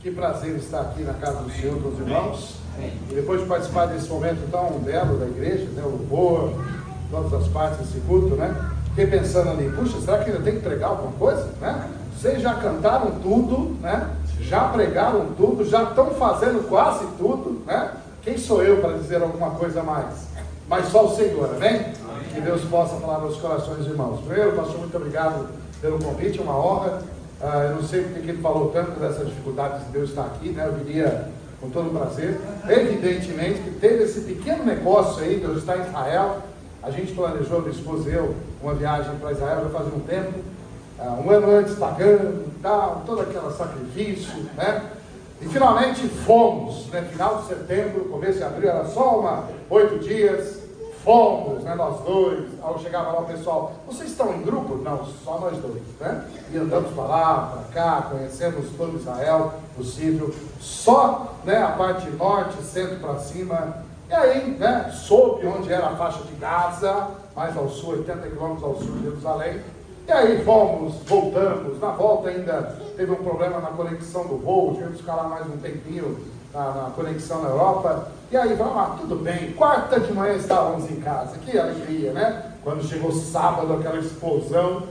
Que prazer estar aqui na casa do Senhor com os irmãos. E depois de participar desse momento tão belo da igreja, né, o louvor, todas as partes desse culto, né? Fiquei pensando ali, puxa, será que ainda tem que pregar alguma coisa, né? Vocês já cantaram tudo, né? Já pregaram tudo, já estão fazendo quase tudo, né? Quem sou eu para dizer alguma coisa a mais? Mas só o Senhor, amém? Que Deus possa falar nos corações dos irmãos. Primeiro, pastor, muito obrigado pelo convite, uma honra. Eu não sei porque ele falou tanto dessas dificuldades de Deus estar aqui, né? Eu viria com todo prazer. Evidentemente que teve esse pequeno negócio aí, Deus está em Israel. A gente planejou, minha esposa e eu, uma viagem para Israel já fazia um tempo. Um ano antes pagando e tal, todo aquele sacrifício, né? E finalmente fomos, né? Final de setembro, começo de abril, era só 8 dias. Fomos, né, nós dois. Ao chegava lá o pessoal, vocês estão em grupo? Não, só nós dois, né? E andamos para lá, para cá, conhecemos todo Israel possível, só, né, a parte norte, centro para cima. E aí, né, soube onde era a faixa de Gaza, mais ao sul, 80 quilômetros ao sul de Jerusalém. E aí fomos, voltamos. Na volta ainda teve um problema na conexão do voo, tivemos que ficar lá mais um tempinho na conexão na Europa. E aí vamos tudo bem. Quarta de manhã estávamos em casa, que alegria, né? Quando chegou sábado, aquela explosão,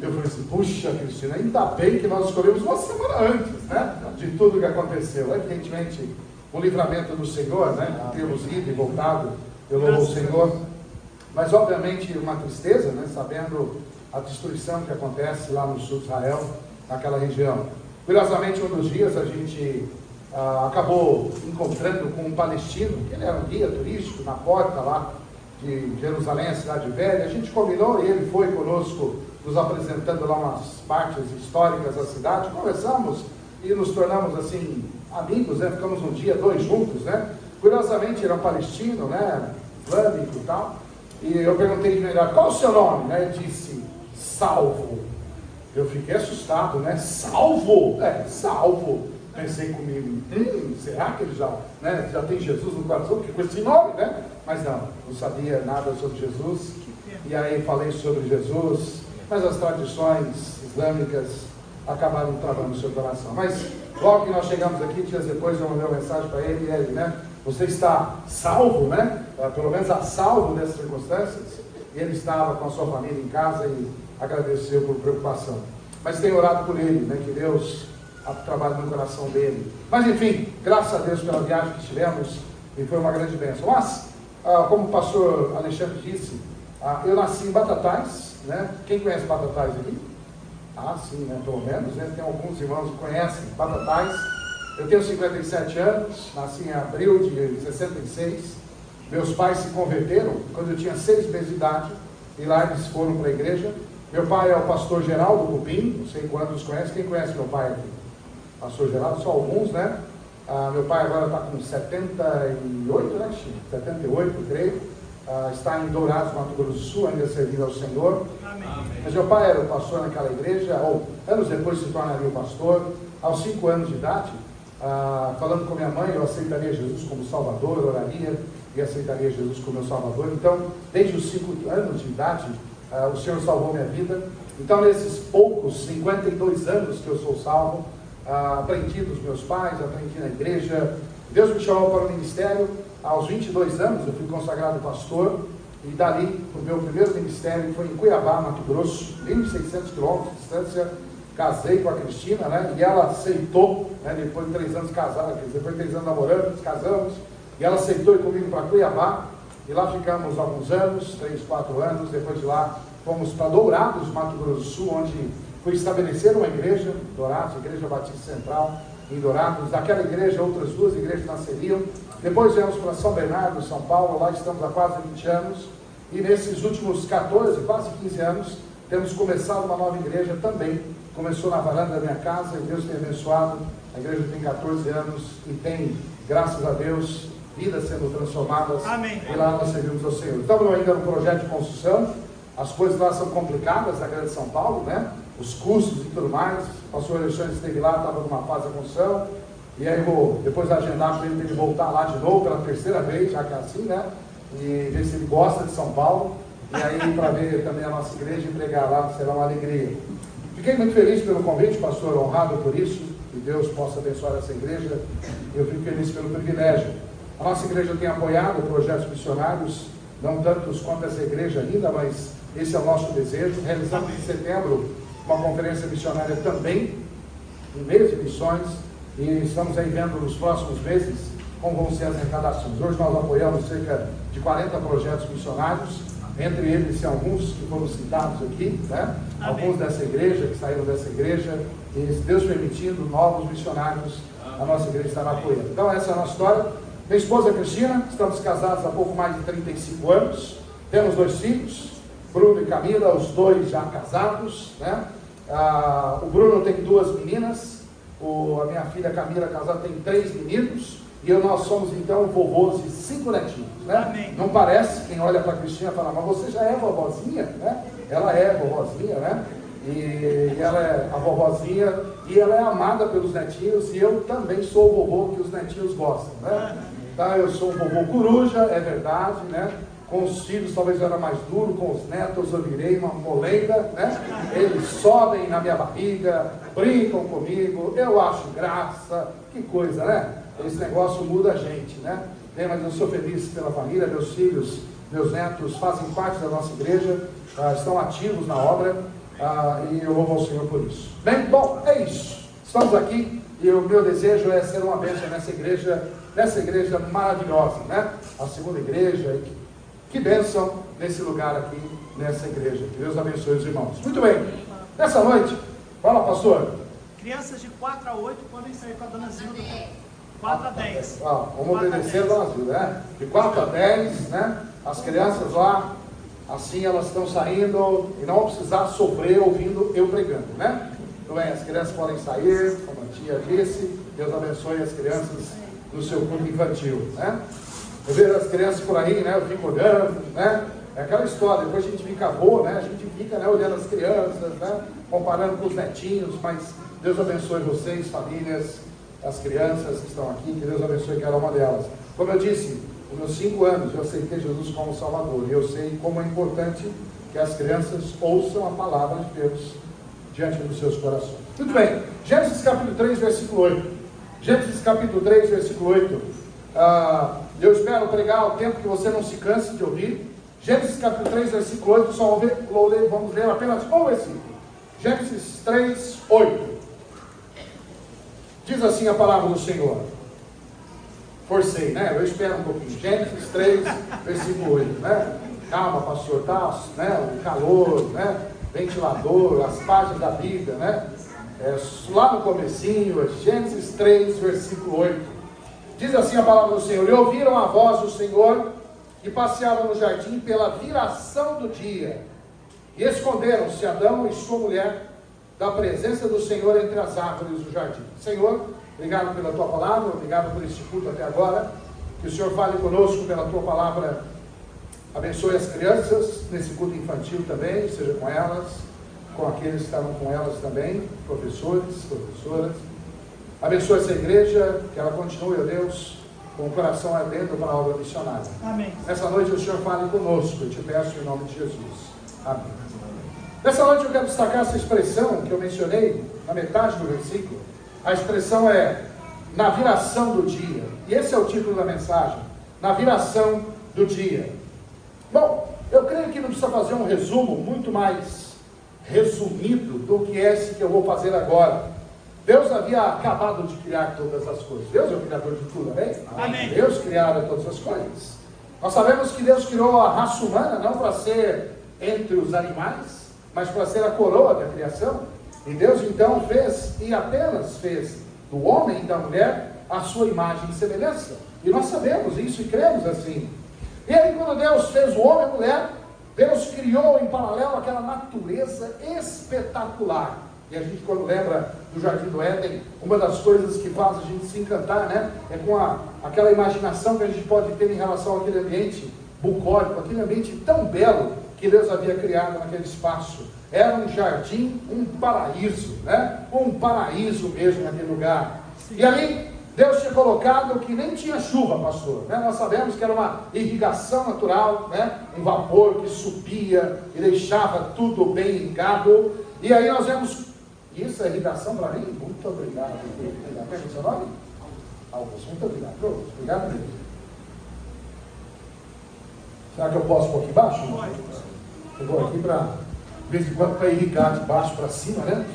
eu falei assim, puxa, Cristina, ainda bem que nós escolhemos uma semana antes, né? De tudo que aconteceu. Evidentemente, o livramento do Senhor, né? Temos ido e voltado, eu louvo o Senhor. Mas obviamente uma tristeza, né? Sabendo a destruição que acontece lá no sul de Israel, naquela região. Curiosamente, um dos dias a gente acabou encontrando com um palestino, que ele era um guia turístico, na porta lá de Jerusalém, a cidade velha. A gente combinou e ele foi conosco, nos apresentando lá umas partes históricas da cidade. Conversamos e nos tornamos assim, amigos, né? Ficamos um dia, dois juntos, né? Curiosamente, ele era um palestino, né? Islâmico e tal. E eu perguntei de melhor, qual o seu nome? Né? Ele disse, Salvo. Eu fiquei assustado, né? Salvo? Salvo. Pensei comigo, será que ele já tem Jesus no coração? Porque com esse nome, né? Mas não sabia nada sobre Jesus. E aí falei sobre Jesus, mas as tradições islâmicas acabaram travando o seu coração. Mas logo que nós chegamos aqui, dias depois eu mandei uma mensagem para ele, e ele, né? Você está salvo, né? Pelo menos a salvo dessas circunstâncias. E ele estava com a sua família em casa e agradeceu por preocupação. Mas tenho orado por ele, né? Que Deus trabalhe no coração dele. Mas enfim, graças a Deus pela viagem que tivemos, e foi uma grande bênção. Mas, como o pastor Alexandre disse, eu nasci em Batatais, né? Quem conhece Batatais aqui? Sim, né? Pelo menos, né? Tem alguns irmãos que conhecem Batatais. Eu tenho 57 anos, nasci em abril de 66. Meus pais se converteram quando eu tinha 6 meses de idade, e lá eles foram para a igreja. Meu pai é o pastor Geraldo Cupim, não sei quantos conhecem. Quem conhece meu pai aqui? Pastor Geraldo, só alguns, né? Meu pai agora está com 78, né, Chico? 78, creio. Está em Dourados, Mato Grosso do Sul, ainda servindo ao Senhor. Amém. Mas meu pai era o pastor naquela igreja, ou anos depois se tornaria o pastor. Aos 5 anos de idade, falando com minha mãe, eu aceitaria Jesus como Salvador, oraria e aceitaria Jesus como meu Salvador. Então, desde os 5 anos de idade, o Senhor salvou minha vida. Então, nesses poucos 52 anos que eu sou salvo, aprendi dos meus pais, aprendi na igreja. Deus me chamou para o ministério. Aos 22 anos eu fui consagrado pastor, e dali o meu primeiro ministério foi em Cuiabá, Mato Grosso, 1.600 quilômetros de distância. Casei com a Cristina, né? E ela aceitou, né? Depois de 3 anos casados, depois de 3 anos namorando, nos casamos, e ela aceitou ir comigo para Cuiabá, e lá ficamos alguns anos, 3, 4 anos. Depois de lá fomos para Dourados, Mato Grosso do Sul, onde fui estabelecer uma igreja, Dourados, Igreja Batista Central, em Dourados. Daquela igreja, outras 2 igrejas nasceriam. Depois viemos para São Bernardo, São Paulo, lá estamos há quase 20 anos. E nesses últimos 14, quase 15 anos, temos começado uma nova igreja também. Começou na varanda da minha casa, e Deus tem abençoado. A igreja tem 14 anos e tem, graças a Deus, vidas sendo transformadas. Amém. E lá nós servimos ao Senhor. Estamos ainda no projeto de construção. As coisas lá são complicadas, na grande São Paulo, né? Os custos e tudo mais. O pastor Alexandre esteve lá, estava numa fase de construção. E aí vou depois agendar para ele voltar lá de novo pela 3ª vez, já que é assim, né? E ver se ele gosta de São Paulo. E aí para ver também a nossa igreja e pregar lá, será uma alegria. Fiquei muito feliz pelo convite, pastor, honrado por isso. que Deus possa abençoar essa igreja. Eu fico feliz pelo privilégio. A nossa igreja tem apoiado projetos missionários, não tantos quanto essa igreja ainda, mas esse é o nosso desejo. Realizamos em setembro uma conferência missionária também, um mês de missões, e estamos aí vendo nos próximos meses como vão ser as arrecadações. Hoje nós apoiamos cerca de 40 projetos missionários, entre eles alguns que foram citados aqui, né? Alguns dessa igreja, que saíram dessa igreja, e Deus permitindo, novos missionários, a nossa igreja estará apoiando. Então essa é a nossa história. Minha esposa é Cristina, estamos casados há pouco mais de 35 anos, temos 2 filhos, Bruno e Camila, os 2 já casados, né? O Bruno tem 2 meninas, a minha filha Camila casada tem 3 meninos, e nós somos então vovôs de 5 netinhos, né? Amém. Não parece, quem olha para a Cristina fala, mas você já é vovozinha, né? Ela é vovozinha, né? E ela é a vovozinha, e ela é amada pelos netinhos, e eu também sou o vovô que os netinhos gostam, né? Tá, eu sou um vovô coruja, é verdade, né? Com os filhos talvez eu era mais duro, com os netos eu virei uma moleira, né? Eles sobem na minha barriga, brincam comigo, eu acho graça, que coisa, né? Esse negócio muda a gente, né? Mas eu sou feliz pela família, meus filhos, meus netos fazem parte da nossa igreja, estão ativos na obra, e eu louvo ao Senhor por isso. Bem, bom, é isso. Estamos aqui e o meu desejo é ser uma bênção nessa igreja maravilhosa, né? A segunda igreja, que bênção nesse lugar aqui, nessa igreja. Que Deus abençoe os irmãos. Muito bem, nessa noite, fala pastor. Crianças de 4 a 8 podem sair com a dona Zilda. 4 a 10. Vamos obedecer a dona Zilda, né? De 4 a 10, né? As crianças lá, assim elas estão saindo e não vão precisar sofrer ouvindo eu pregando, né? Então, as crianças podem sair, como a tia disse. Deus abençoe as crianças no seu culto infantil, né? Eu vejo as crianças por aí, né? Eu fico olhando, né? É aquela história, depois a gente fica avô, né? A gente fica, né, olhando as crianças, né? Comparando com os netinhos, mas Deus abençoe vocês, famílias, as crianças que estão aqui, que Deus abençoe cada uma delas. Como eu disse, com meus 5 anos eu aceitei Jesus como Salvador, e eu sei como é importante que as crianças ouçam a palavra de Deus diante dos seus corações. Muito bem, Gênesis capítulo 3, versículo 8. Gênesis capítulo 3, versículo 8. Eu espero pregar o tempo que você não se canse de ouvir. Gênesis capítulo 3, versículo 8, só vamos ler apenas um versículo. Gênesis 3, 8. Diz assim a palavra do Senhor. Forcei, né? Eu espero um pouquinho. Gênesis 3, versículo 8, né? Calma, pastor, tá, né? O calor, né? Ventilador, as páginas da Bíblia, né? Lá no comecinho, Gênesis 3, versículo 8. Diz assim a palavra do Senhor: e ouviram a voz do Senhor que passeava no jardim pela viração do dia, e esconderam-se Adão e sua mulher da presença do Senhor entre as árvores do jardim. Senhor, obrigado pela tua palavra, obrigado por este culto até agora. Que o Senhor fale conosco pela tua palavra. Abençoe as crianças nesse culto infantil também, seja com elas, com aqueles que estavam com elas também, professores, professoras. Abençoe essa igreja, que ela continue, ó Deus, com o coração ardendo para a obra missionária. Amém. Nessa noite o Senhor fale conosco, eu te peço em nome de Jesus. Amém. Nessa noite eu quero destacar essa expressão que eu mencionei na metade do versículo. A expressão é na viração do dia. E esse é o título da mensagem, na viração do dia. Bom, eu creio que não precisa fazer um resumo muito mais resumido do que esse que eu vou fazer agora. Deus havia acabado de criar todas as coisas. Deus é o criador de tudo, amém? Amém. Deus criara todas as coisas. Nós sabemos que Deus criou a raça humana não para ser entre os animais, mas para ser a coroa da criação. E Deus então fez, e apenas fez, do homem e da mulher a sua imagem e semelhança. E nós sabemos isso e cremos assim. E aí quando Deus fez o homem e a mulher, Deus criou em paralelo aquela natureza espetacular. E a gente, quando lembra do Jardim do Éden, uma das coisas que faz a gente se encantar, né? É com aquela imaginação que a gente pode ter em relação àquele ambiente bucólico, aquele ambiente tão belo que Deus havia criado naquele espaço. Era um jardim, um paraíso, né? Um paraíso mesmo naquele lugar. Sim. E ali Deus tinha colocado que nem tinha chuva, pastor, né? Nós sabemos que era uma irrigação natural, né? Um vapor que subia e deixava tudo bem ligado. E aí nós vemos Isso é irrigação para mim? Muito obrigado. Como é o seu nome? Augusto, muito obrigado. Augusto, obrigado mesmo. Será que eu posso pôr aqui embaixo? Eu vou aqui para, de vez em quando, para irrigar de baixo para cima, né?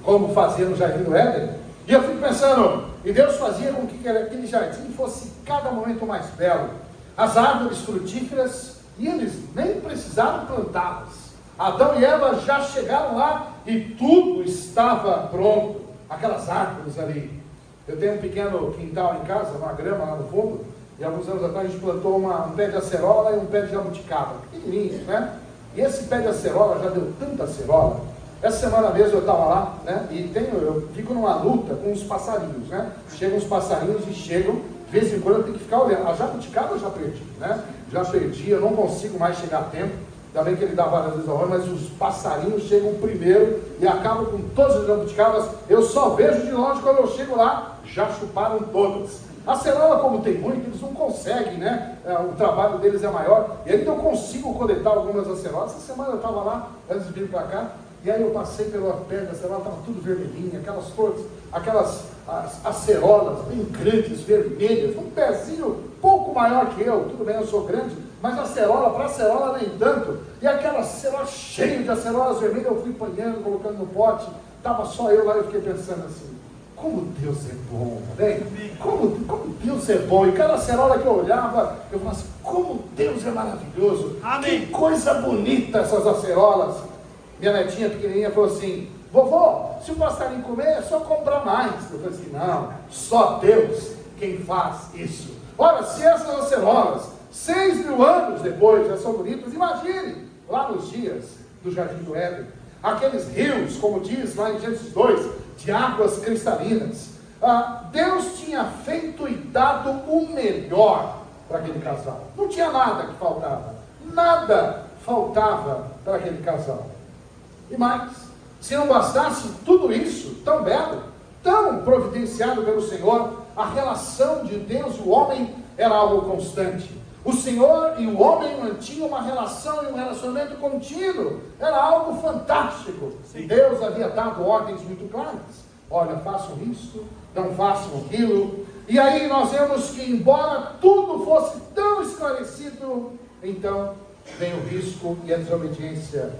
Como fazia no Jardim do Éden. E eu fico pensando, e Deus fazia com que aquele jardim fosse cada momento mais belo. As árvores frutíferas, e eles nem precisaram plantá-las. Adão e Eva já chegaram lá e tudo estava pronto. Aquelas árvores ali. Eu tenho um pequeno quintal em casa, uma grama lá no fundo, e alguns anos atrás a gente plantou um pé de acerola e um pé de jabuticaba, pequenininhos, né? E esse pé de acerola já deu tanta acerola. Essa semana mesmo eu estava lá, né? E eu fico numa luta com os passarinhos, né? Chegam os passarinhos e chegam, de vez em quando eu tenho que ficar olhando. A jabuticaba eu já perdi, né? Já perdi, eu não consigo mais chegar a tempo. Ainda bem que ele dá várias vezes ao ano, mas os passarinhos chegam primeiro e acabam com todas as jabuticabas. Eu só vejo de longe, quando eu chego lá, já chuparam todas. A acerola, como tem muito, eles não conseguem, né? O trabalho deles é maior. E ainda eu consigo coletar algumas acerolas. Essa semana eu estava lá, antes de vir para cá, e aí eu passei pela pé da acerola, estava tudo vermelhinho, aquelas flores, aquelas acerolas bem grandes, vermelhas, um pezinho pouco maior que eu. Tudo bem, eu sou grande, mas acerola, para acerola nem tanto. E aquela acerola cheia de acerolas vermelhas, eu fui apanhando, colocando no pote. Estava só eu lá, eu fiquei pensando assim, como Deus é bom, né? Como Deus é bom. E cada acerola que eu olhava, eu falava assim, como Deus é maravilhoso. Amém. Que coisa bonita essas acerolas. Minha netinha pequenininha falou assim, vovô, se o passarinho comer, é só comprar mais. Eu falei assim, não, só Deus quem faz isso. Ora, se essas acerolas, 6.000 anos depois, já são bonitas, imagine, lá nos dias do Jardim do Éden, aqueles rios, como diz lá em Gênesis 2, de águas cristalinas. Deus tinha feito e dado o melhor para aquele casal. Não tinha nada que faltava. Nada faltava para aquele casal. E mais, se não bastasse tudo isso, tão belo, tão providenciado pelo Senhor, a relação de Deus e o homem era algo constante. O Senhor e o homem mantinham uma relação e um relacionamento contínuo. Era algo fantástico. Sim. Deus havia dado ordens muito claras. Olha, façam isso, não façam aquilo. E aí nós vemos que, embora tudo fosse tão esclarecido, então vem o risco e a desobediência.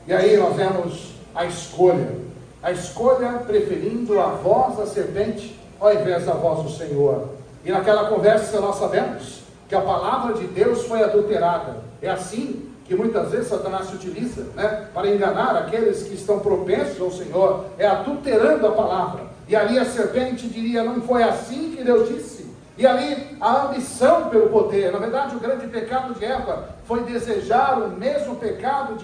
E aí nós vemos a escolha preferindo a voz da serpente ao invés da voz do Senhor. E naquela conversa nós sabemos que a palavra de Deus foi adulterada. É assim que muitas vezes Satanás se utiliza, né, para enganar aqueles que estão propensos ao Senhor, é adulterando a palavra. E ali a serpente diria, não foi assim que Deus disse. E ali a ambição pelo poder. Na verdade, o grande pecado de Eva foi desejar o mesmo pecado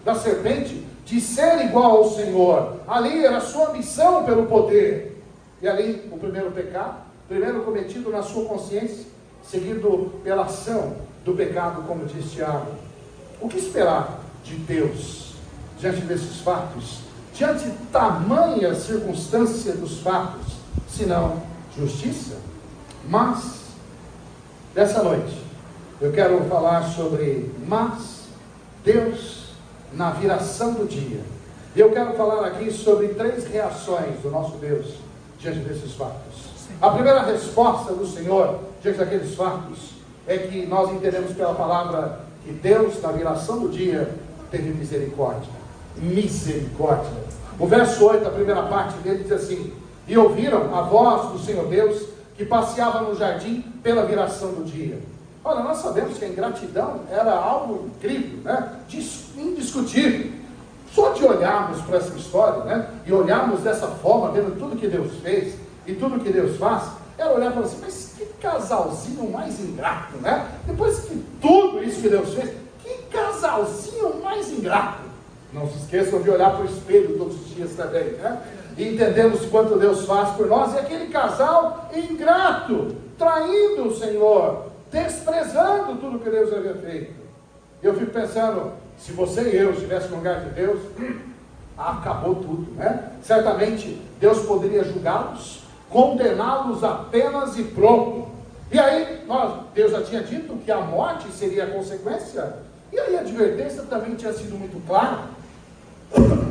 da serpente, de ser igual ao Senhor. Ali era a sua ambição pelo poder. E ali o primeiro pecado, primeiro cometido na sua consciência, seguido pela ação do pecado, como diz Tiago. O que esperar de Deus diante desses fatos? Diante de tamanha circunstância dos fatos, senão justiça? Mas, dessa noite, eu quero falar sobre Deus na viração do dia. E eu quero falar aqui sobre 3 reações do nosso Deus diante desses fatos. A primeira resposta do Senhor diante daqueles fatos é que nós entendemos pela palavra que Deus, na viração do dia, teve misericórdia. Misericórdia. O verso 8, a primeira parte dele diz assim: e ouviram a voz do Senhor Deus que passeava no jardim pela viração do dia. Olha, nós sabemos que a ingratidão era algo incrível, né? Indiscutível. Só de olharmos para essa história, né? E olharmos dessa forma, vendo tudo que Deus fez e tudo que Deus faz, era olhar para assim, mas que casalzinho mais ingrato, né? Depois que tudo isso que Deus fez, que casalzinho mais ingrato. Não se esqueçam de olhar para o espelho todos os dias também, né? E entendemos quanto Deus faz por nós. E aquele casal ingrato, traindo o Senhor, desprezando tudo que Deus havia feito. Eu fico pensando, se você e eu estivéssemos no lugar de Deus, acabou tudo, né? Certamente Deus poderia julgá-los, condená-los apenas e pronto. E aí, Deus já tinha dito que a morte seria a consequência. E aí a advertência também tinha sido muito clara.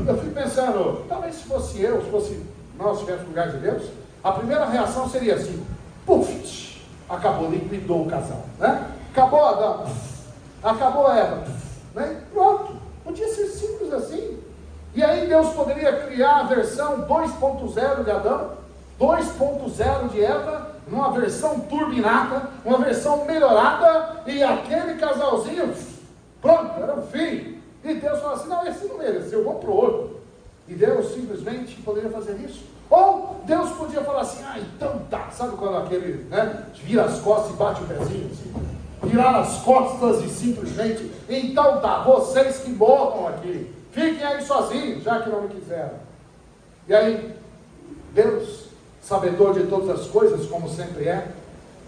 eu fico pensando, talvez se fosse eu, se fosse nós estivéssemos no lugar de Deus, a primeira reação seria assim, puf, acabou, liquidou o casal, né? Acabou Adão, acabou Eva, né? Pronto, podia ser simples assim. E aí Deus poderia criar a versão 2.0 de Adão, 2.0 de Eva, uma versão turbinada, uma versão melhorada, e aquele casalzinho, pronto, era o fim. E Deus fala assim, não, esse não mereceu, vamos para o outro. E Deus simplesmente poderia fazer isso. Ou Deus podia falar assim, então tá, sabe quando aquele, né, vira as costas e bate o pezinho assim? Virar as costas e simplesmente, então tá, vocês que morram aqui, fiquem aí sozinhos, já que não me quiseram. E aí, Deus, sabedor de todas as coisas, como sempre é,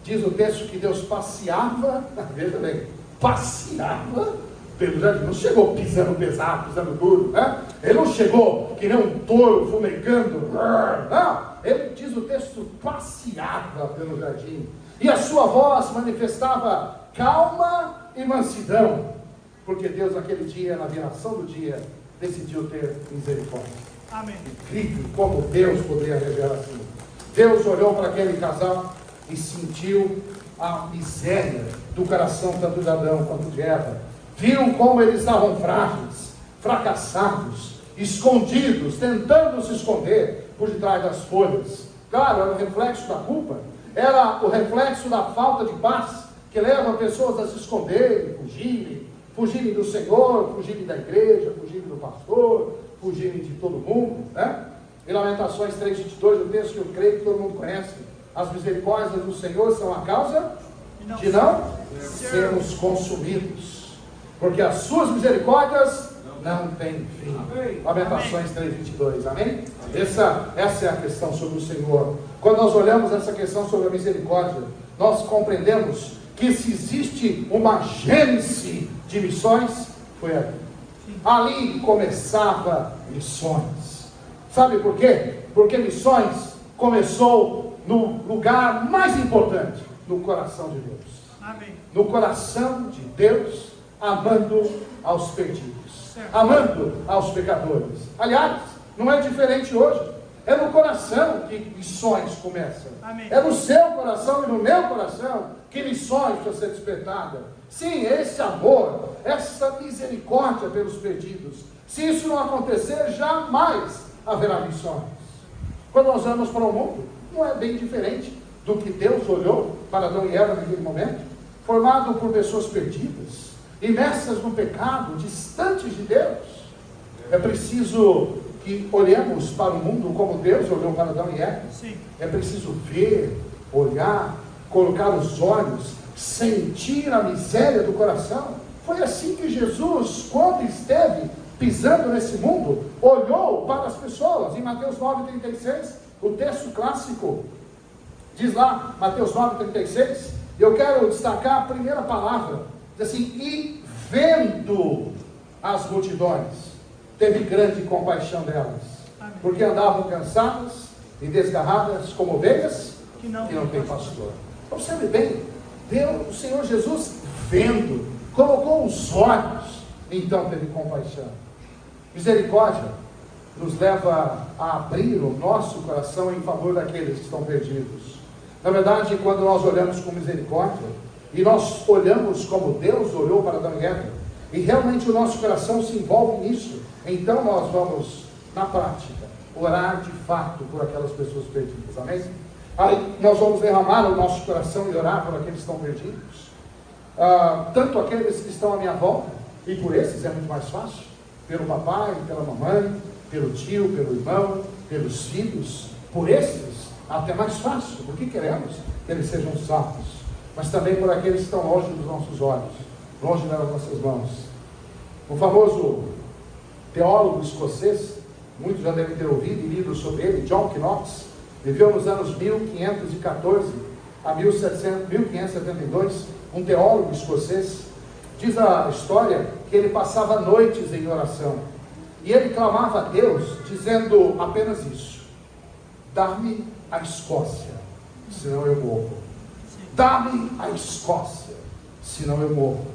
diz o texto que Deus passeava, veja bem, passeava pelo jardim, não chegou pisando pesado, pisando duro, né? Ele não chegou que nem um touro fumegando, não, ele diz o texto, passeava pelo jardim, e a sua voz manifestava calma e mansidão, porque Deus naquele dia, na viração do dia, decidiu ter misericórdia. Amém. Incrível como Deus poderia revelar assim. Deus olhou para aquele casal e sentiu a miséria do coração tanto de Adão quanto de Eva. Viu como eles estavam frágeis, fracassados, escondidos, tentando se esconder por detrás das folhas. Claro, era o reflexo da culpa, era o reflexo da falta de paz, que leva pessoas a se esconderem, fugirem do Senhor, fugirem da igreja, fugirem do pastor, fugirem de todo mundo, né? Em Lamentações 3:22, o texto que eu creio que todo mundo conhece, as misericórdias do Senhor são a causa de não sermos consumidos, porque as suas misericórdias não têm fim. Lamentações 3:22, amém? Essa é a questão sobre o Senhor. Quando nós olhamos essa questão sobre a misericórdia, nós compreendemos que se existe uma gênese de missões, foi ali. Ali começava missões. Sabe por quê? Porque missões começou no lugar mais importante, no coração de Deus. Amém. No coração de Deus, amando aos perdidos, amando aos pecadores. Aliás, não é diferente hoje. É no coração que missões começam. Amém. É no seu coração e no meu coração que missões precisam ser despertadas. Sim, esse amor, essa misericórdia pelos perdidos. Se isso não acontecer, jamais haverá missões. Quando nós olhamos para o mundo, não é bem diferente do que Deus olhou para Adão e Eva naquele momento, formado por pessoas perdidas, imersas no pecado, distantes de Deus. É preciso que olhemos para o mundo como Deus olhou para Adão e Eva. Sim. É preciso ver, olhar, colocar os olhos, sentir a miséria do coração. Foi assim que Jesus, quando esteve pisando nesse mundo, olhou para as pessoas. Em Mateus 9:36, o texto clássico diz lá, Mateus 9:36, eu quero destacar a primeira palavra, diz assim, e vendo as multidões, teve grande compaixão delas, amém, porque andavam cansadas e desgarradas como ovelhas que não tem pastor. Observe bem, Deus, o Senhor Jesus vendo, colocou os olhos, então teve compaixão. Misericórdia nos leva a abrir o nosso coração em favor daqueles que estão perdidos. Na verdade, quando nós olhamos com misericórdia, e nós olhamos como Deus olhou para Adão e Eva, e realmente o nosso coração se envolve nisso, então nós vamos, na prática, orar de fato por aquelas pessoas perdidas, amém? Aí nós vamos derramar o nosso coração e orar por aqueles que estão perdidos, tanto aqueles que estão à minha volta, e por esses é muito mais fácil, pelo papai, pela mamãe, pelo tio, pelo irmão, pelos filhos, por esses até mais fácil, porque queremos que eles sejam salvos, mas também por aqueles que estão longe dos nossos olhos, longe das nossas mãos. O famoso teólogo escocês, muitos já devem ter ouvido e lido sobre ele, John Knox, viveu nos anos 1514 a 1572, um teólogo escocês. Diz a história que ele passava noites em oração, e ele clamava a Deus, dizendo apenas isso: dá-me a Escócia, senão eu morro. Dá-me a Escócia, senão eu morro.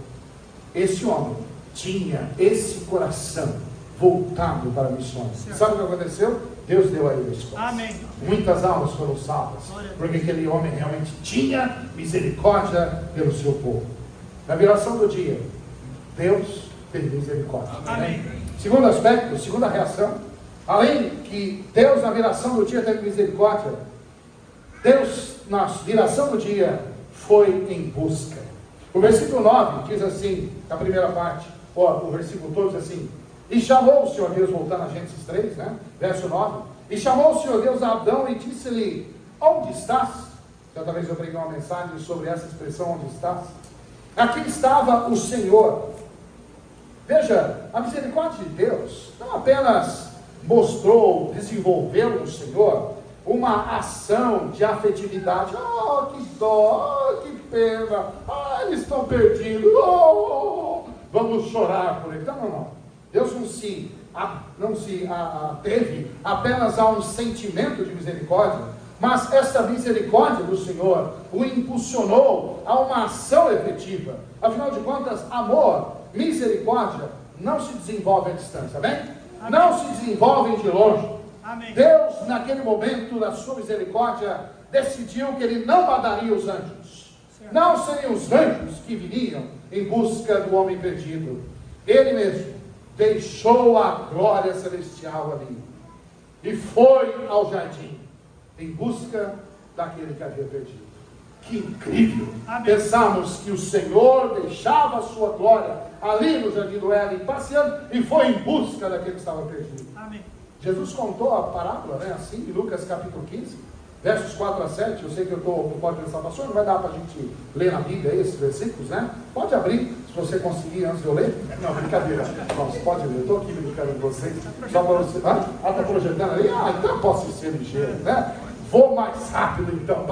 Esse homem tinha esse coração voltado para missões. Certo. Sabe o que aconteceu? Deus deu a ele a esposa. Amém. Muitas almas foram salvas, porque aquele homem realmente tinha misericórdia pelo seu povo. Na viração do dia, Deus teve misericórdia. Amém. Segundo aspecto, segunda reação, além que Deus na viração do dia teve misericórdia, Deus na viração do dia foi em busca. O versículo 9 diz assim, na primeira parte, o versículo todo diz assim: e chamou o Senhor Deus, voltando a Gênesis 3, né? Verso 9, e chamou o Senhor Deus a Adão e disse-lhe: onde estás? Certa vez eu preguei uma mensagem sobre essa expressão, onde estás? Aqui estava o Senhor. Veja, a misericórdia de Deus não apenas mostrou, desenvolveu no Senhor uma ação de afetividade. Oh, que dó, oh, que pena, eles estão perdidos, vamos chorar por eles. Não. Deus não se ateve apenas a um sentimento de misericórdia, mas essa misericórdia do Senhor o impulsionou a uma ação efetiva. Afinal de contas, amor, misericórdia não se desenvolve à distância, amém? Não se desenvolvem de longe. Amém. Deus, naquele momento da sua misericórdia, decidiu que Ele não mandaria os anjos. Certo. Não seriam os anjos que viriam em busca do homem perdido. Ele mesmo deixou a glória celestial ali e foi ao jardim em busca daquele que havia perdido. Que incrível! Amém. Pensamos que o Senhor deixava a sua glória ali no jardim do Éden, passeando, e foi em busca daquele que estava perdido. Amém. Jesus contou a parábola, né, assim, em Lucas capítulo 15, versos 4 a 7. Eu sei que não pode pensar, pastor, não vai dar para a gente ler na Bíblia aí esses versículos, né? Pode abrir, se você conseguir antes de eu ler. Não, brincadeira. Não, você pode ler, eu estou aqui brincando com vocês. Só para você. Está projetando ali? Então eu posso ser ligeiro, né? Vou mais rápido então.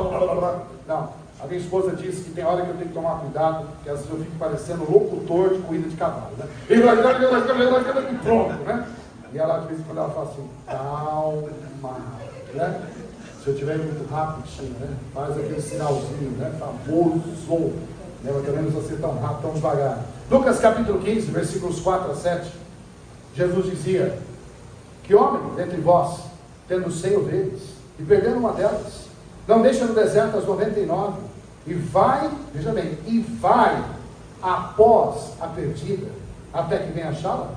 Não. A minha esposa disse que tem hora que eu tenho que tomar cuidado, que às vezes eu fico parecendo locutor de corrida de cavalo, né? E pronto, né? E ela, de vez em quando, ela fala assim: calma, né? Se eu estiver muito rápido, né? Faz aquele sinalzinho, né? Famoso, né? Mas também não precisa ser tão rápido, tão devagar. Lucas capítulo 15, versículos 4 a 7. Jesus dizia: que homem dentre vós, tendo 100 ovelhas, e perdendo uma delas, não deixa no deserto as 99, e vai, veja bem, e vai após a perdida, até que venha achá-la?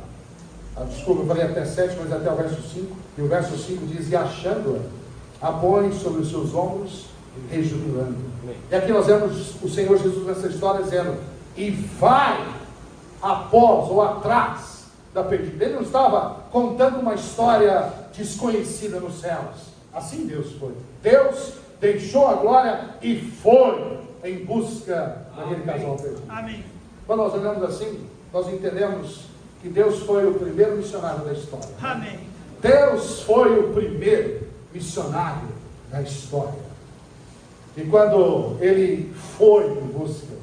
Desculpa, eu falei até 7, mas até o verso 5, e o verso 5 diz: e achando-a, a põe sobre os seus ombros, rejubilando. E aqui nós vemos o Senhor Jesus nessa história dizendo: e vai após ou atrás da perdida. Ele não estava contando uma história desconhecida nos céus. Assim Deus foi. Deus deixou a glória e foi em busca daquele casal perdido. Amém. Quando nós olhamos assim, nós entendemos que Deus foi o primeiro missionário da história. Amém. Deus foi o primeiro missionário da história. E quando ele foi em busca,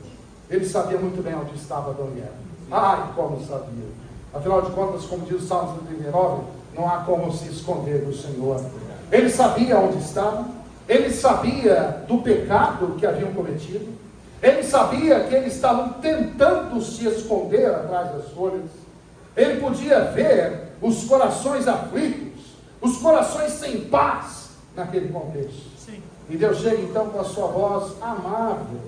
ele sabia muito bem onde estava Adão e Eva. Ai, como sabia! Afinal de contas, como diz o Salmo 39, não há como se esconder do Senhor. Ele sabia onde estava, ele sabia do pecado que haviam cometido, ele sabia que eles estavam tentando se esconder atrás das folhas. Ele podia ver os corações aflitos, os corações sem paz naquele contexto. Sim. E Deus chega então com a sua voz amável,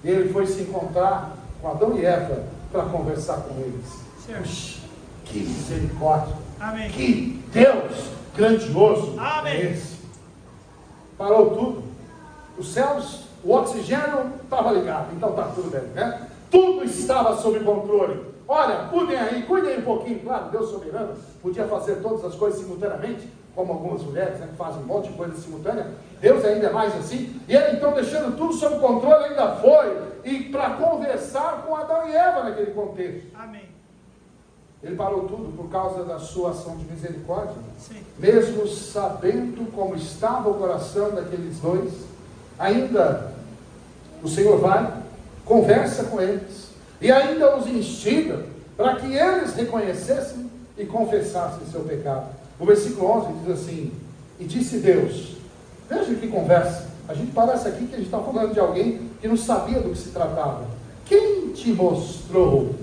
e ele foi se encontrar com Adão e Eva para conversar com eles. Certo. Puxa, que misericórdia! Amém. Que Deus grandioso Amém. é esse! Parou tudo. Os céus, o oxigênio estava ligado, então está tudo bem, né? Tudo estava sob controle. Olha, cuidem aí um pouquinho. Claro, Deus soberano podia fazer todas as coisas simultaneamente, como algumas mulheres, né, que fazem um monte de coisa simultânea. Deus ainda é mais assim. E ele então, deixando tudo sob controle, ainda foi e para conversar com Adão e Eva naquele contexto. Amém. Ele parou tudo por causa da sua ação de misericórdia. Sim. Mesmo sabendo como estava o coração daqueles dois, ainda o Senhor vai, conversa com eles, e ainda os instiga para que eles reconhecessem e confessassem seu pecado. O versículo 11 diz assim: e disse Deus, veja que conversa, a gente parece aqui que a gente está falando de alguém que não sabia do que se tratava. Quem te mostrou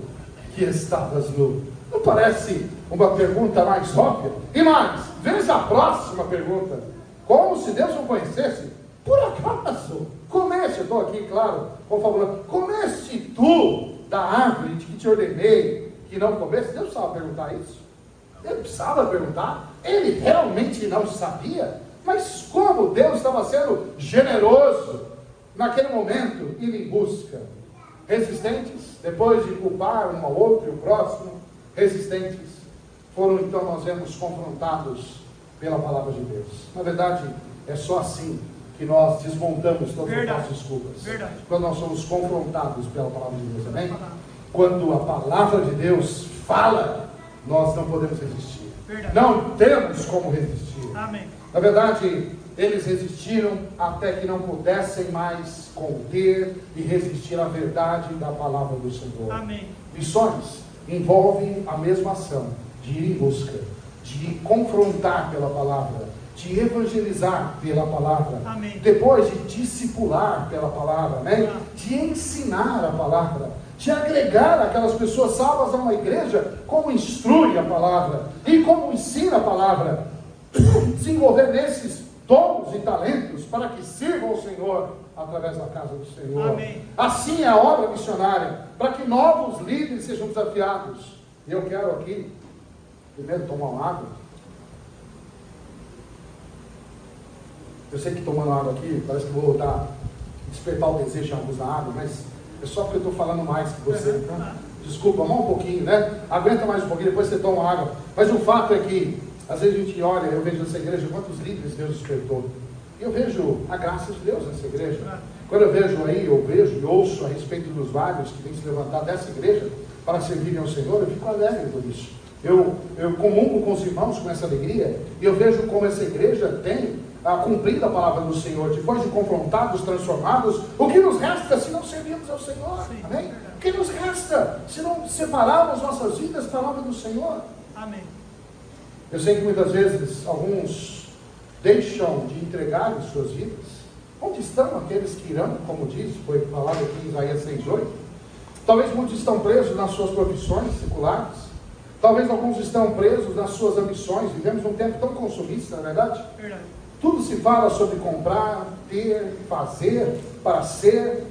que estavas nu? Não parece uma pergunta mais óbvia. E mais, veja a próxima pergunta. Como se Deus não conhecesse? Por acaso, comece, eu estou aqui, claro, confabulando, comece tu da árvore de que te ordenei que não comesse? Deus precisava perguntar isso? Ele precisava perguntar? Ele realmente não sabia? Mas como Deus estava sendo generoso naquele momento, indo em busca? Resistentes, depois de culpar um ao outro e o próximo, resistentes, foram então, nós vemos, confrontados pela palavra de Deus. Na verdade, é só assim que nós desmontamos todas as nossas desculpas. Quando nós somos confrontados pela palavra de Deus, amém? Quando a palavra de Deus fala, nós não podemos resistir. Não temos como resistir. Amém. Na verdade, eles resistiram até que não pudessem mais conter e resistir à verdade da palavra do Senhor. Amém. Missões envolvem a mesma ação de ir em busca, de confrontar pela palavra, de evangelizar pela palavra, amém, depois de discipular pela palavra, né? De ensinar a palavra, de agregar aquelas pessoas salvas a uma igreja, como instrui a palavra e como ensina a palavra, desenvolver nesses dons e talentos para que sirvam ao Senhor através da casa do Senhor. Amém. Assim é a obra missionária, para que novos líderes sejam desafiados. E eu quero aqui primeiro tomar uma água. Eu sei que tomando água aqui, parece que vou despertar o desejo de alguns da água, mas é só porque eu estou falando mais que você. Então, desculpa, mais um pouquinho, né? Aguenta mais um pouquinho, depois você toma água. Mas o fato é que, às vezes a gente olha, eu vejo nessa igreja quantos líderes Deus despertou. E eu vejo a graça de Deus nessa igreja. Quando eu vejo aí, eu vejo e ouço a respeito dos vários que têm se levantado dessa igreja para servirem ao Senhor, eu fico alegre por isso. Eu comungo com os irmãos com essa alegria, e eu vejo como essa igreja tem cumprido a palavra do Senhor, depois de confrontados, transformados. O que nos resta se não servirmos ao Senhor? Sim, amém? O que nos resta se não separarmos nossas vidas para a obra do Senhor? Amém. Eu sei que muitas vezes alguns deixam de entregar as suas vidas. Onde estão aqueles que irão, como diz, foi falado aqui em Isaías 6:8? Talvez muitos estão presos nas suas profissões seculares. Talvez alguns estão presos nas suas ambições. Vivemos um tempo tão consumista, não é verdade? Verdade. Tudo se fala sobre comprar, ter, fazer, para ser.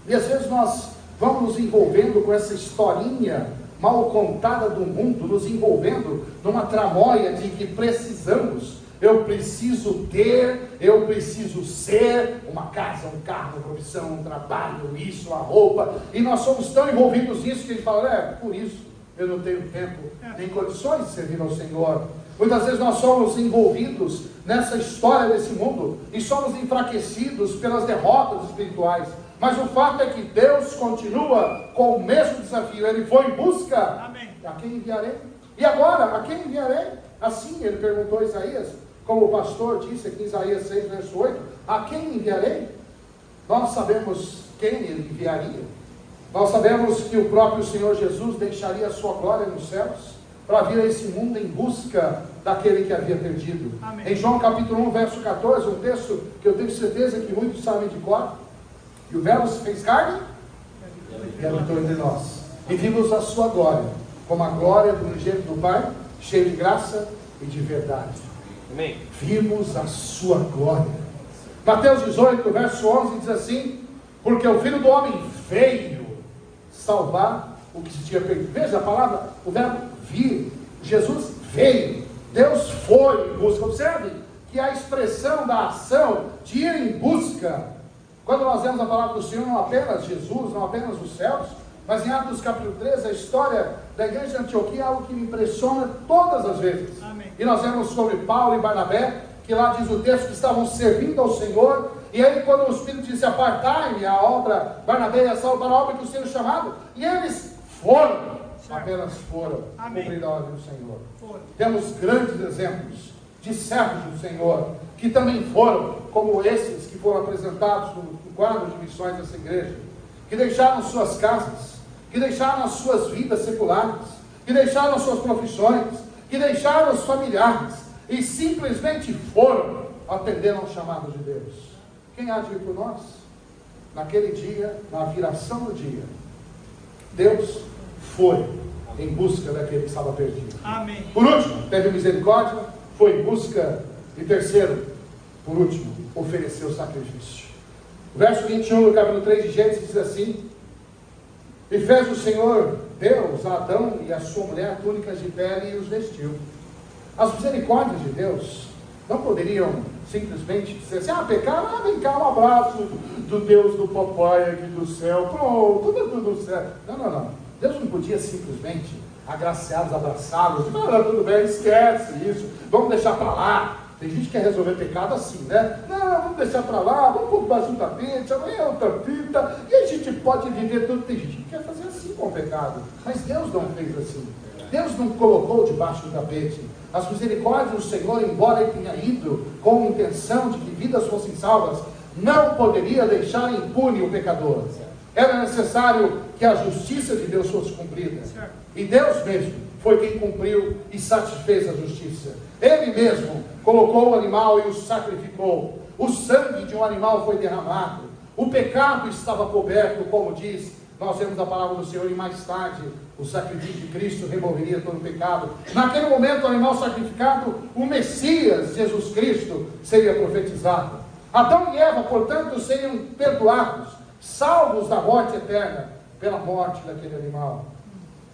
E às vezes nós vamos nos envolvendo com essa historinha mal contada do mundo, nos envolvendo numa tramóia de que precisamos. Eu preciso ter, eu preciso ser uma casa, um carro, uma profissão, um trabalho, isso, uma roupa. E nós somos tão envolvidos nisso que a gente fala, por isso eu não tenho tempo nem condições de servir ao Senhor. Muitas vezes nós somos envolvidos nessa história desse mundo e somos enfraquecidos pelas derrotas espirituais. Mas o fato é que Deus continua com o mesmo desafio. Ele foi em busca. Amém. A quem enviarei? E agora, a quem enviarei? Assim ele perguntou a Isaías, como o pastor disse aqui em Isaías 6, verso 8, a quem enviarei? Nós sabemos quem ele enviaria. Nós sabemos que o próprio Senhor Jesus deixaria a sua glória nos céus para vir a esse mundo em busca daquele que havia perdido. Amém. Em João capítulo 1, verso 14, um texto que eu tenho certeza que muitos sabem de cor. E o Verbo se fez carne e habitou entre nós. E vimos a sua glória, como a glória do unigênito do Pai, cheio de graça e de verdade. Amém. Vimos a sua glória. Mateus 18, verso 11 diz assim: porque o Filho do Homem veio salvar o que se tinha perdido. Veja a palavra, o verbo vir. Jesus veio. Deus foi em busca. Observe que a expressão da ação de ir em busca, quando nós vemos a palavra do Senhor, não apenas Jesus, não apenas os céus, mas em Atos capítulo 13, a história da igreja de Antioquia é algo que me impressiona todas as vezes. Amém. E nós vemos sobre Paulo e Barnabé, que lá diz o texto que estavam servindo ao Senhor, e aí quando o Espírito disse, apartai-me a obra, Barnabé e Saulo, para a obra que o Senhor chamado, e eles foram, apenas foram, cumprir a ordem do Senhor. Foi. Temos grandes exemplos de servos do Senhor, que também foram, como esses que foram apresentados no quadro de missões dessa igreja, que deixaram suas casas, que deixaram as suas vidas seculares, que deixaram as suas profissões, que deixaram os familiares, e simplesmente foram atender ao chamado de Deus. Quem há de ir por nós? Naquele dia, na viração do dia, Deus foi em busca daquele que estava perdido. Amém. Por último, teve misericórdia, foi em busca. E terceiro, por último, ofereceu sacrifício. O verso 21 do capítulo 3 de Gênesis diz assim: e fez o Senhor Deus a Adão e a sua mulher túnicas de pele e os vestiu. As misericórdias de Deus não poderiam simplesmente dizer assim: pecaram, vem cá, um abraço do Deus do papai aqui do céu, pronto, tudo certo. Não. Deus não podia simplesmente agraciá-los, abraçá-los, tudo bem, esquece isso, vamos deixar para lá. Tem gente que quer resolver pecado assim, né? Não, vamos deixar para lá, vamos pôr debaixo do tapete, amanhã é outra fita, e a gente pode viver tudo. Tem gente que quer fazer assim com o pecado, mas Deus não fez assim. Deus não colocou debaixo do tapete. As misericórdias do Senhor, embora ele tenha ido com a intenção de que vidas fossem salvas, não poderia deixar impune o pecador. Era necessário que a justiça de Deus fosse cumprida. E Deus mesmo foi quem cumpriu e satisfez a justiça. Ele mesmo colocou o animal e o sacrificou. O sangue de um animal foi derramado. O pecado estava coberto, como diz, nós vemos a palavra do Senhor, e mais tarde o sacrifício de Cristo removeria todo o pecado. Naquele momento, o animal sacrificado, o Messias, Jesus Cristo, seria profetizado. Adão e Eva, portanto, seriam perdoados, salvos da morte eterna, pela morte daquele animal.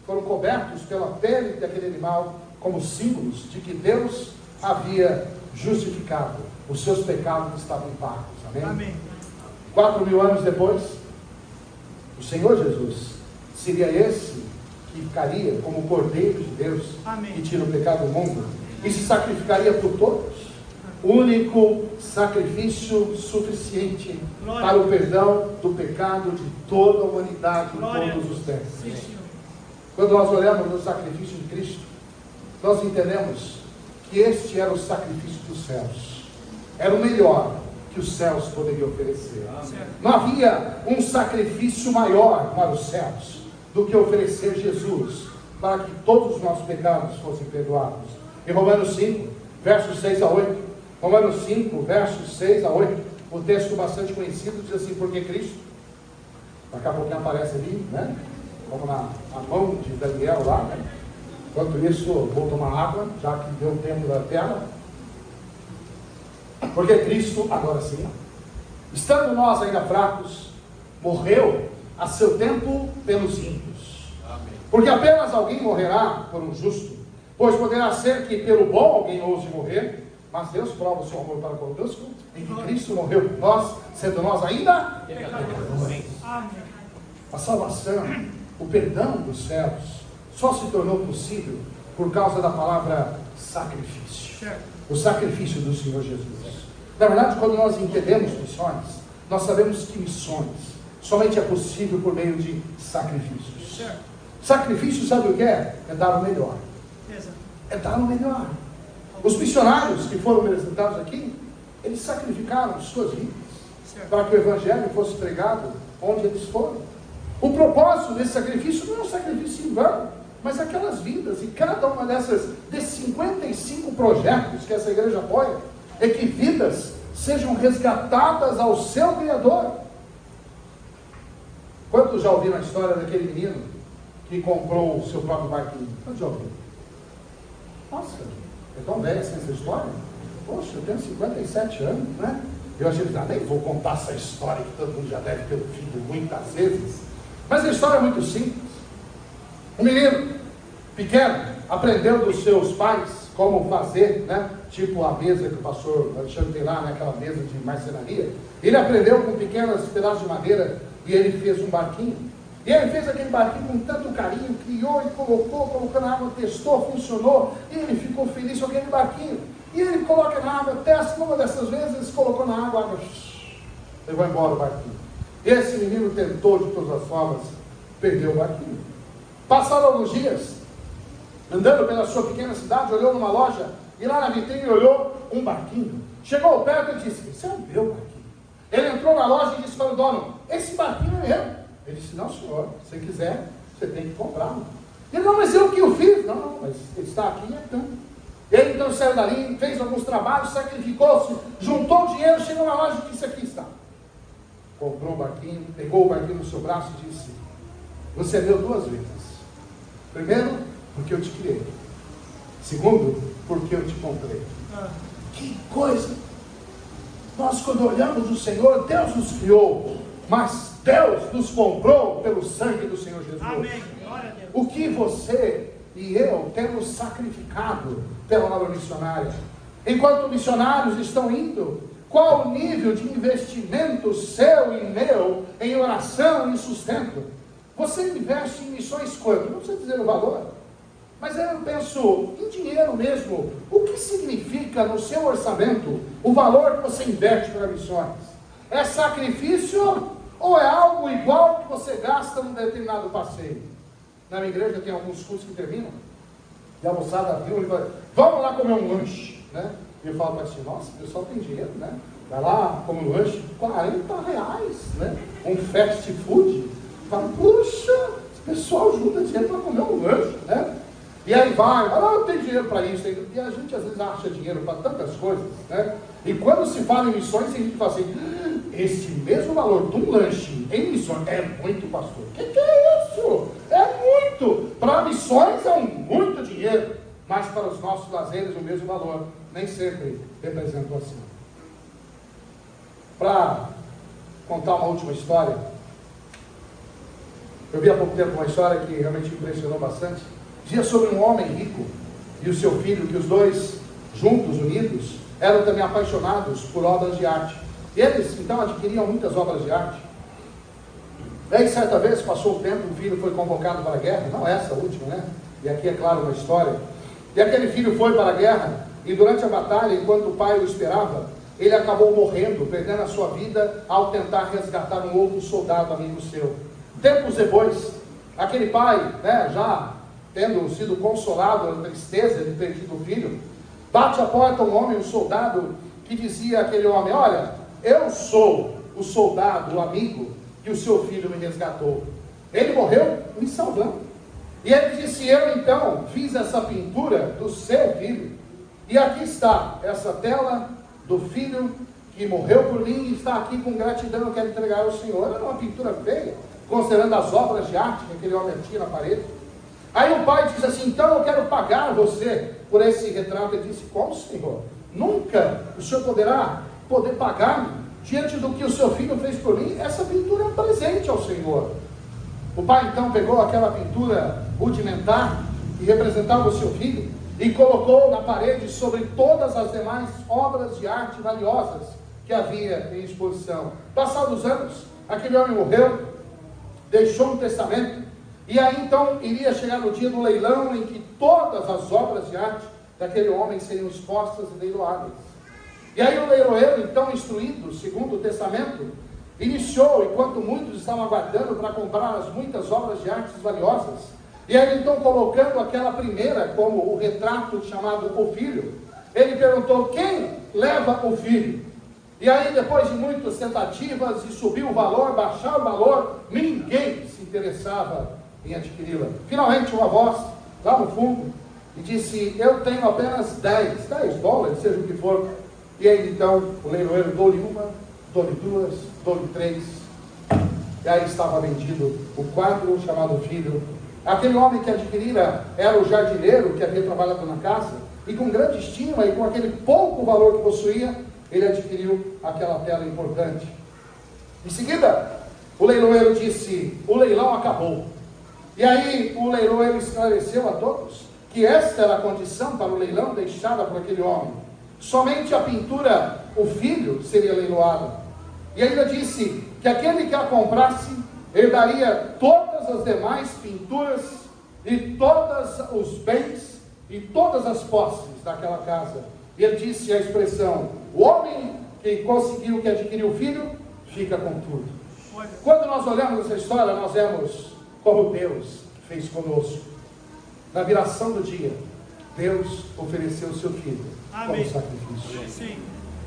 Foram cobertos pela pele daquele animal, como símbolos de que Deus havia justificado. Os seus pecados estavam pagos. Amém? Amém. 4.000 anos depois, o Senhor Jesus seria esse que ficaria como o Cordeiro de Deus. Amém. Que tira o pecado do mundo e se sacrificaria por todos. Único sacrifício suficiente Glória. para o perdão do pecado de toda a humanidade Glória. em todos os tempos. Sim, Senhor. Quando nós olhamos no sacrifício de Cristo, nós entendemos que este era o sacrifício dos céus. Era o melhor que os céus poderiam oferecer. Certo. Não havia um sacrifício maior para os céus do que oferecer Jesus para que todos os nossos pecados fossem perdoados. Em Romanos 5, versos 6 a 8, Romanos 5, versos 6 a 8, o texto bastante conhecido diz assim: porque Cristo, daqui a pouquinho aparece ali, né? Como na mão de Daniel lá, né? Enquanto isso, vou tomar água, já que deu tempo da tela. Porque Cristo, agora sim, estando nós ainda fracos, morreu a seu tempo pelos ímpios. Amém. Porque apenas alguém morrerá por um justo, pois poderá ser que pelo bom alguém ouse morrer, mas Deus prova o seu amor para conosco, em que Cristo morreu por nós, sendo nós ainda pecadores. Amém. A salvação, o perdão dos céus, só se tornou possível por causa da palavra sacrifício. Certo. O sacrifício do Senhor Jesus. Na verdade, quando nós entendemos missões, nós sabemos que missões somente é possível por meio de sacrifícios. Certo. Sacrifício, sabe o que é? É dar o melhor. Exato. É dar o melhor. Os missionários que foram apresentados aqui, eles sacrificaram suas vidas Certo. para que o Evangelho fosse pregado onde eles foram. O propósito desse sacrifício não é um sacrifício em vão, mas aquelas vidas, e cada uma desses 55 projetos que essa igreja apoia, é que vidas sejam resgatadas ao seu Criador. Quantos já ouviram a história daquele menino que comprou o seu próprio barquinho? Quantos já ouviram? Nossa, é tão velha essa história? Poxa, eu tenho 57 anos, né? Eu achei que nem vou contar essa história que todo mundo já deve ter ouvido muitas vezes. Mas a história é muito simples. Um menino pequeno aprendeu dos seus pais como fazer, né? Tipo a mesa que o pastor Alexandre tem lá, né? Aquela mesa de marcenaria. Ele aprendeu com pequenos pedaços de madeira e ele fez um barquinho. E ele fez aquele barquinho com tanto carinho, criou e colocou na água, testou, funcionou, e ele ficou feliz com aquele barquinho. E ele coloca na água, testa, uma dessas vezes, colocou na água, a água levou embora o barquinho. Esse menino tentou de todas as formas, perdeu o barquinho. Passaram alguns dias, andando pela sua pequena cidade, olhou numa loja, e lá na vitrine olhou um barquinho. Chegou perto e disse: esse é o meu barquinho. Ele entrou na loja e disse para o dono: esse barquinho é meu. Ele disse: não, senhor, se você quiser, você tem que comprá-lo. Ele: não, mas eu que o fiz. Não, mas ele está aqui, então. Ele então saiu dali, fez alguns trabalhos, sacrificou-se, juntou dinheiro, chegou na loja e disse: aqui está. Comprou o barquinho, pegou o barquinho no seu braço e disse: você é meu 2 vezes. Primeiro, porque eu te criei. Segundo, porque eu te comprei. Que coisa! Nós, quando olhamos o Senhor, Deus nos criou, mas Deus nos comprou pelo sangue do Senhor Jesus. Amém. Glória a Deus. O que você e eu temos sacrificado pela obra missionária? Enquanto missionários estão indo, qual o nível de investimento seu e meu em oração e sustento? Você investe em missões quanto? Não precisa dizer o valor, mas eu penso em dinheiro mesmo. O que significa no seu orçamento o valor que você investe para missões? É sacrifício ou é algo igual que você gasta num determinado passeio? Na minha igreja tem alguns cursos que terminam, e a moçada viu e fala, vamos lá comer um lanche, né? E eu falo para assim, nossa, o pessoal tem dinheiro, né? Vai lá, come um lanche, R$40, né? Um fast food. Fala, puxa, esse pessoal junta dinheiro para comer um lanche, né? E aí vai, eu tenho dinheiro para isso. E a gente às vezes acha dinheiro para tantas coisas, né? E quando se fala em missões, a gente fala assim, esse mesmo valor de um lanche em missões é muito, pastor. O que é isso? É muito. Para missões é muito dinheiro, mas para os nossos lazeres o mesmo valor. Nem sempre representam assim. Para contar uma última história, eu vi há pouco tempo uma história que realmente impressionou bastante. Dizia sobre um homem rico e o seu filho, que os dois, juntos, unidos, eram também apaixonados por obras de arte. E eles, então, adquiriam muitas obras de arte. Daí, certa vez, passou o tempo, o filho foi convocado para a guerra, não essa última, né? E aqui é claro uma história. E aquele filho foi para a guerra, e durante a batalha, enquanto o pai o esperava, ele acabou morrendo, perdendo a sua vida ao tentar resgatar um outro soldado amigo seu. Tempos depois, aquele pai, né, já tendo sido consolado na tristeza de ter tido o filho, bate à porta um homem, um soldado, que dizia àquele homem, olha, eu sou o soldado, o amigo, que o seu filho me resgatou. Ele morreu me salvando. E ele disse, eu então fiz essa pintura do seu filho, e aqui está essa tela do filho que morreu por mim e está aqui com gratidão, eu quero entregar ao Senhor. Era uma pintura feia, considerando as obras de arte que aquele homem tinha na parede. Aí o pai diz assim, então eu quero pagar você por esse retrato. Ele disse, como, Senhor? Nunca o Senhor poder pagar-me diante do que o seu filho fez por mim. Essa pintura é um presente ao Senhor. O pai então pegou aquela pintura rudimentar que representava o seu filho e colocou na parede sobre todas as demais obras de arte valiosas que havia em exposição. Passados os anos, aquele homem morreu, deixou um testamento, e aí então iria chegar no dia do leilão em que todas as obras de arte daquele homem seriam expostas e leiloadas. E aí o leiloeiro, então instruído, segundo o testamento, iniciou, enquanto muitos estavam aguardando para comprar as muitas obras de arte valiosas. E aí então, colocando aquela primeira como o retrato chamado O Filho, ele perguntou, quem leva o filho? E aí, depois de muitas tentativas de subir o valor, baixar o valor, ninguém se interessava em adquiri-la. Finalmente uma voz, lá no fundo, e disse, eu tenho apenas 10 dólares, seja o que for. E aí então, o leiloeiro dou-lhe uma, dou-lhe duas, dou-lhe 3. E aí estava vendido o quadro chamado Filho. Aquele homem que adquirira era o jardineiro que havia trabalhado na casa, e com grande estima e com aquele pouco valor que possuía, ele adquiriu aquela tela importante. Em seguida, o leiloeiro disse, o leilão acabou. E aí o leiloeiro esclareceu a todos que esta era a condição para o leilão deixada por aquele homem. Somente a pintura, o filho, seria leiloada. E ainda disse que aquele que a comprasse herdaria todas as demais pinturas e todos os bens e todas as posses daquela casa. E ele disse a expressão, o homem que conseguiu, que adquiriu o filho, fica com tudo. Quando nós olhamos essa história, nós vemos como Deus fez conosco. Na viração do dia, Deus ofereceu o seu filho como sacrifício. Sim.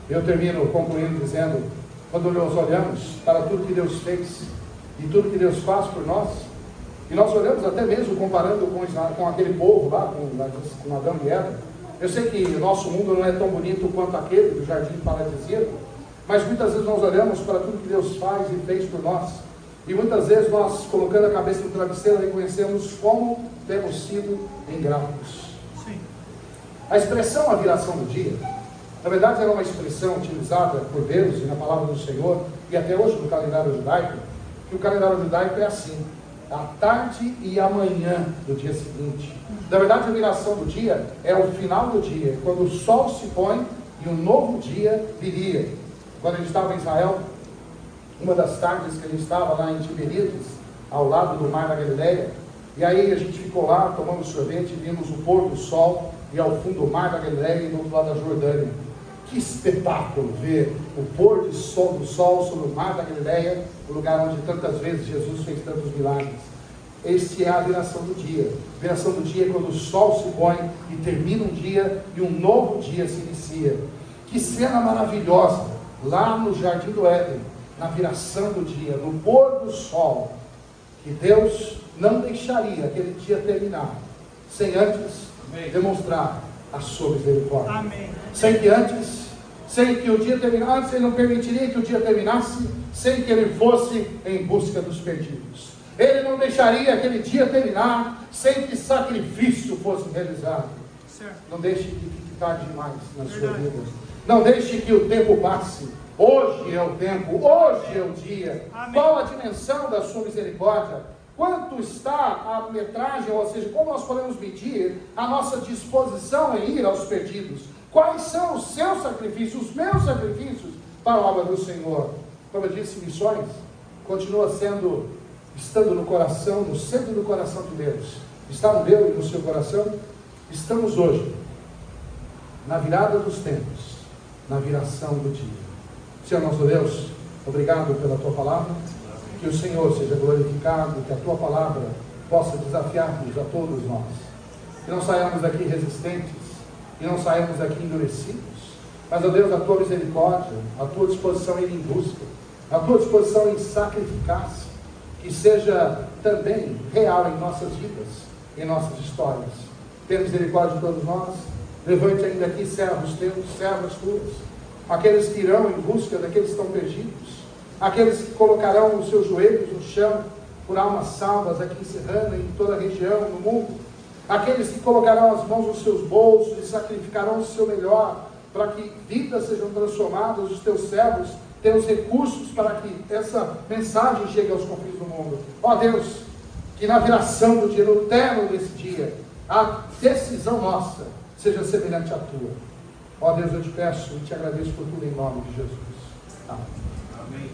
Eu termino concluindo dizendo, quando nós olhamos para tudo que Deus fez e tudo que Deus faz por nós, e nós olhamos até mesmo comparando com aquele povo lá, com Adão e Eva. Eu sei que o nosso mundo não é tão bonito quanto aquele do jardim paradisíaco, mas muitas vezes nós olhamos para tudo que Deus faz e fez por nós, E muitas vezes nós, colocando a cabeça no travesseiro, reconhecemos como temos sido ingratos. Sim. A expressão a viração do dia, na verdade era uma expressão utilizada por Deus e na palavra do Senhor, e até hoje no calendário judaico, que o calendário judaico é assim: a tarde e a manhã do dia seguinte. Na verdade, a viração do dia é o final do dia, quando o sol se põe e um novo dia viria. Quando a gente estava em Israel, uma das tardes que a gente estava lá em Tiberíades, ao lado do mar da Galileia, e aí a gente ficou lá, tomando sorvete, vimos o pôr do sol, e ao fundo o mar da Galileia e do outro lado da Jordânia. Que espetáculo ver o pôr do sol sobre o mar da Galileia, o lugar onde tantas vezes Jesus fez tantos milagres. Este é a viração do dia. A viração do dia é quando o sol se põe e termina um dia e um novo dia se inicia. Que cena maravilhosa, lá no Jardim do Éden, na viração do dia, no pôr do sol, que Deus não deixaria aquele dia terminar, sem antes demonstrar a sua misericórdia. Amém. Sem que o dia terminasse, Ele não permitiria que o dia terminasse, sem que Ele fosse em busca dos perdidos. Ele não deixaria aquele dia terminar, sem que sacrifício fosse realizado. Certo. Não deixe que fique tarde demais na sua Verdade. vida. Não deixe que o tempo passe. Hoje é o tempo, hoje é o dia. Amém. Qual a dimensão da sua misericórdia? Quanto está a metragem, ou seja, como nós podemos medir a nossa disposição em ir aos perdidos? Quais são os seus sacrifícios, os meus sacrifícios para a obra do Senhor? Como eu disse, missões continua estando no coração, no centro do coração de Deus. Está no meu e no seu coração? Estamos hoje na virada dos tempos, na viração do dia. Senhor nosso Deus, obrigado pela Tua palavra. Que o Senhor seja glorificado, que a Tua palavra possa desafiar-nos a todos nós. Que não saiamos daqui resistentes, que não saiamos daqui endurecidos, mas, ó Deus, a Tua misericórdia, a Tua disposição em ir em busca, a Tua disposição em sacrificar-se, que seja também real em nossas vidas, em nossas histórias. Tenha misericórdia de todos nós. Levante ainda aqui servos teus, servas tuas, aqueles que irão em busca daqueles que estão perdidos, aqueles que colocarão os seus joelhos no chão por almas salvas aqui em Serrana, em toda a região, no mundo, aqueles que colocarão as mãos nos seus bolsos e sacrificarão o seu melhor para que vidas sejam transformadas, os teus servos tenham os recursos para que essa mensagem chegue aos confins do mundo. Ó Deus, que na viração do dia, no término desse dia, a decisão nossa seja semelhante à tua. Ó Deus, eu te peço e te agradeço por tudo em nome de Jesus. Amém. Amém.